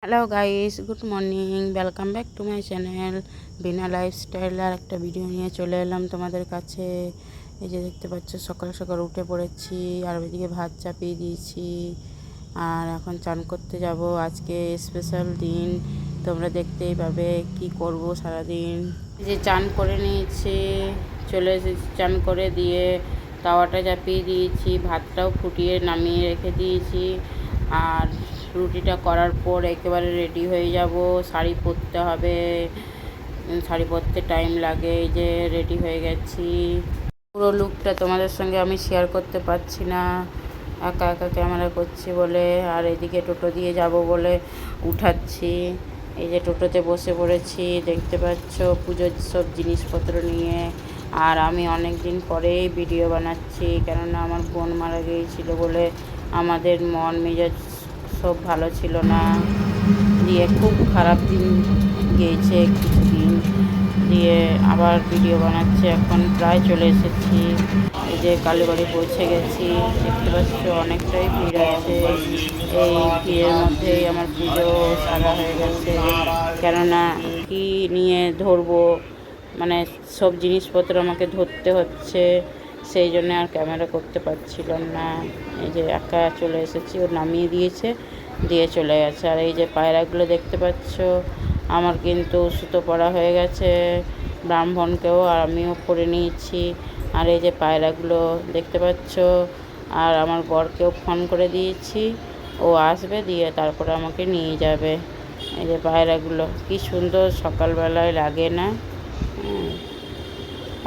Hello guys, good morning. Welcome back to my channel Bina lifestyle. আর একটা video নিয়ে চলে এলাম তোমাদের কাছে। এই যে দেখতে পাচ্ছ, সকাল সকাল উঠে পড়েছি আর ওইদিকে ভাত চাপিয়ে দিয়েছি। আর এখন চান করতে যাব। আজকে স্পেশাল দিন, তোমরা দেখতেই পাবে কি করব সারাদিন। এই যে চান করে নিয়েছি, চলে এসেছি। চান করে দিয়ে তাওয়াটা চাপিয়ে দিয়েছি, ভাতটাও ফুটিয়ে নামিয়ে রেখে দিয়েছি। আর রুটিটা করার পর একেবারে রেডি হয়ে যাব। শাড়ি পরতে হবে, শাড়ি পরতে টাইম লাগে। এই যে রেডি হয়ে গেছি। পুরো লুকটা তোমাদের সঙ্গে আমি শেয়ার করতে পারছি না, একা একা ক্যামেরা করছি বলে। আর এদিকে টোটো দিয়ে যাব বলে উঠাচ্ছি। এই যে টোটোতে বসে পড়েছি, দেখতে পাচ্ছ, পুজোর সব জিনিসপত্র নিয়ে। আর আমি অনেক দিন পরেই ভিডিও বানাচ্ছি, কেননা আমার বোন মারা গিয়েছিল বলে আমাদের মন মেজাজ সব ভালো ছিল না। দিয়ে খুব খারাপ দিন গিয়েছে কিছুদিন, দিয়ে আবার ভিডিও বানাচ্ছি। এখন প্রায় চলে এসেছি, এই যে কালীবাড়ি পৌঁছে গেছি। দেখতে পাচ্ছ অনেকটাই ভিড় আছে। এই ভিড়ের মধ্যেই আমার পুজো সারা হয়ে গেছে, কেননা কি নিয়ে ধরবো, মানে সব জিনিসপত্র আমাকে ধরতে হচ্ছে, সেই জন্য আর ক্যামেরা করতে পারছিলাম না। এই যে একা চলে এসেছি, ও নামিয়ে দিয়েছে, দিয়ে চলে গেছে। আর এই যে পায়রাগুলো দেখতে পাচ্ছ, আমার কিন্তু সুতো পরা হয়ে গেছে, ব্রাহ্মণকেও আর আমিও পরে নিয়েছি। আর এই যে পায়রাগুলো দেখতে পাচ্ছ, আর আমার বরকেও ফোন করে দিয়েছি, ও আসবে, দিয়ে তারপরে আমাকে নিয়ে যাবে। এই যে পায়রাগুলো কি সুন্দর সকালবেলায় লাগে না?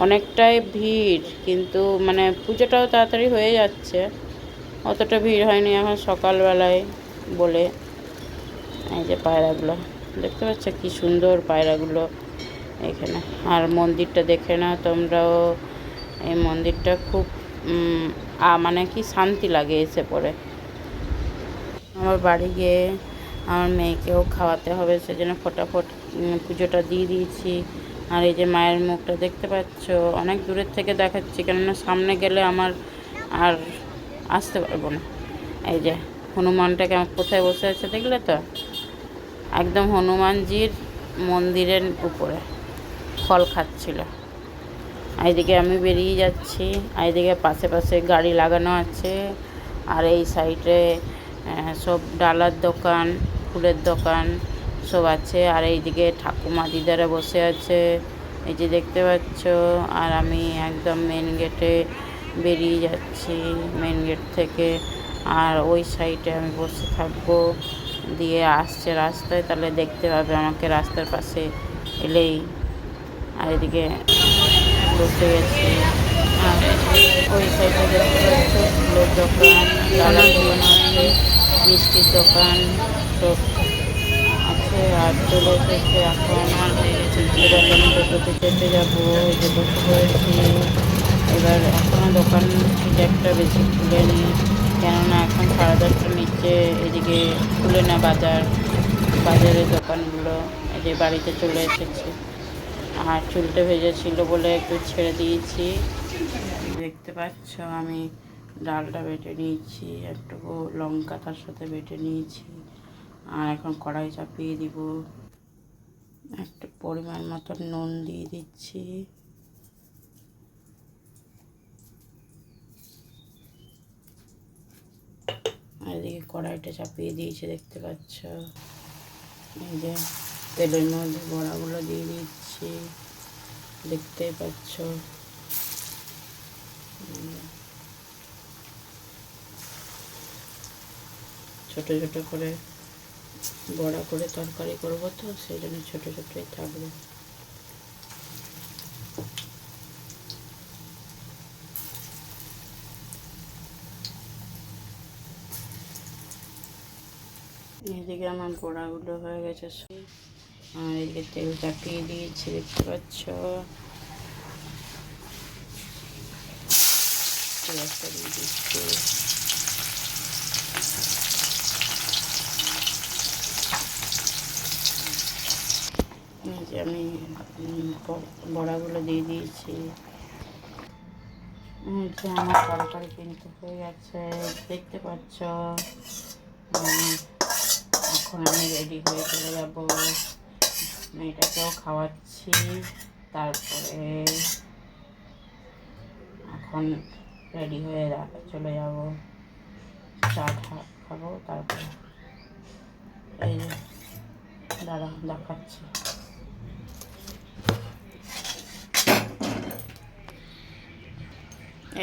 অনেকটাই ভিড়, কিন্তু মানে পুজোটাও তাড়াতাড়ি হয়ে যাচ্ছে, অতটা ভিড় হয়নি এখন সকালবেলায় বলে। এই যে পায়রাগুলো দেখতে পাচ্ছ, কি সুন্দর পায়রাগুলো এখানে। আর মন্দিরটা দেখে না তোমরাও, এই মন্দিরটা খুব মানে কি শান্তি লাগে এসে পড়ে। আমার বাড়ি গিয়ে আমার মেয়েকেও খাওয়াতে হবে, সেজন্য ফটাফট পুজোটা দিয়ে দিয়েছি। আর এই যে মায়ের মুখটা দেখতে পাচ্ছ, অনেক দূরের থেকে দেখাচ্ছি, কেননা সামনে গেলে আমার আর আসতে পারবো না। এই যে হনুমানটাকে আমার কোথায় বসে আছে দেখলে তো, একদম হনুমানজির মন্দিরের উপরে ফল খাচ্ছিল। এইদিকে আমি বেরিয়ে যাচ্ছি, এইদিকে পাশে পাশে গাড়ি লাগানো আছে। আর এই সাইডে সব ডালার দোকান, ফুলের দোকান সব আছে। আর এইদিকে ঠাকুমা দিদারা বসে আছে, এই যে দেখতে পাচ্ছ। আর আমি একদম মেন গেটে বেরিয়ে যাচ্ছি, মেন গেট থেকে। আর ওই সাইডে আমি বসে থাকবো, দিয়ে আসছে রাস্তায়, তাহলে দেখতে পাবে আমাকে রাস্তার পাশে এলেই। আর এদিকে বসে গেছি। আর ওই সাইডে দেখতে পাচ্ছ ফুলের দোকান, ডালার দোকান আছে, মিষ্টির দোকান সব আছে। আর চলে এসেছে এখন, এবার আমি টোটোতে চেপে যাবো। এই যে বসে পড়েছি। এবার এখনও দোকান ঠিক একটা বেশি খুলেনি, কেননা এখন 10:30টার নিচে এদিকে খুলে না বাজারের দোকানগুলো। এই যে বাড়িতে চলে এসেছি। আর চুলটা ভেজেছিল বলে একটু ছেড়ে দিয়েছি। দেখতে পাচ্ছ আমি ডালটা বেটে নিয়েছি, একটু লঙ্কা তার সাথে বেটে নিয়েছি। আর এখন কড়াই চাপিয়ে দিব, একটু পরিমাণ মতো নুন দিয়ে দিচ্ছি। আর এদিকে কড়াইটা চাপিয়ে দিয়েছি, দেখতে পাচ্ছ। এই যে তেলের মধ্যে বড়াগুলো দিয়ে দিচ্ছি, দেখতেই পাচ্ছ। ছোট ছোট করে বড়া করে তরকারি করবো, তো সেই জন্য ছোট ছোটই থাকবে। এইদিকে আমার বড়াগুলো হয়ে গেছে, আর এইদিকে তেল চাপিয়ে দিয়েছি, দেখতে পাচ্ছ। পেঁয়াজটা দিয়ে দিচ্ছি। যে আমি বড়াগুলো দিয়ে দিয়েছি। যে আমার তরকারি কিন্তু হয়ে গেছে, দেখতে পাচ্ছ। এখন আমি রেডি হয়ে চলে যাব, মেয়েটাকেও খাওয়াচ্ছি, তারপরে এখন রেডি হয়ে চলে যাব, চা খাবো। তারপরে এই যে দাঁড়া দেখাচ্ছি,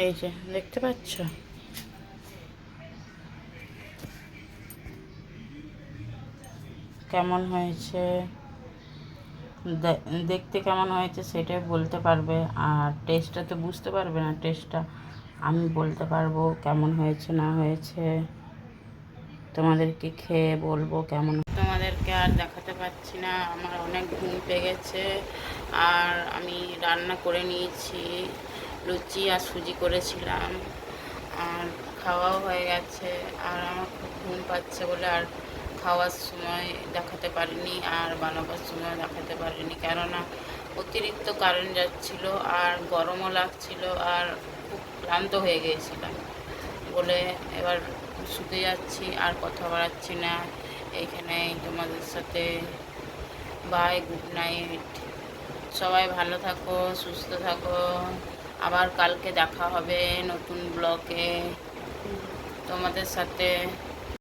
এই যে দেখতে পাচ্ছ, কেমন হয়েছে দেখতে, কেমন হয়েছে সেটাই বলতে পারবে, আর টেস্টটা তো বুঝতে পারবে না, টেস্টটা আমি বলতে পারবো কেমন হয়েছে না হয়েছে, তোমাদেরকে খেয়ে বলবো কেমন। তোমাদেরকে আর দেখাতে পাচ্ছি না, আমার অনেক ঘুম পেয়ে গেছে। আর আমি রান্না করে নিয়েছি, লুচি আর সুজি করেছিলাম, আর খাওয়াও হয়ে গেছে। আর আমার খুব ঘুম পাচ্ছে বলে আর খাওয়ার সময় দেখাতে পারিনি, আর বানাবার সময় দেখাতে পারিনি, কেননা অতিরিক্ত কারেন্ট যাচ্ছিল আর গরমও লাগছিল আর খুব ক্লান্ত হয়ে গিয়েছিলাম বলে এবার শুতে যাচ্ছি, আর কথা বাড়াচ্ছি না। এইখানেই তোমাদের সাথে বাই, গুড নাইট, সবাই ভালো থাকো, সুস্থ থাকো, আবার কালকে দেখা হবে নতুন ব্লগে তোমাদের সাথে।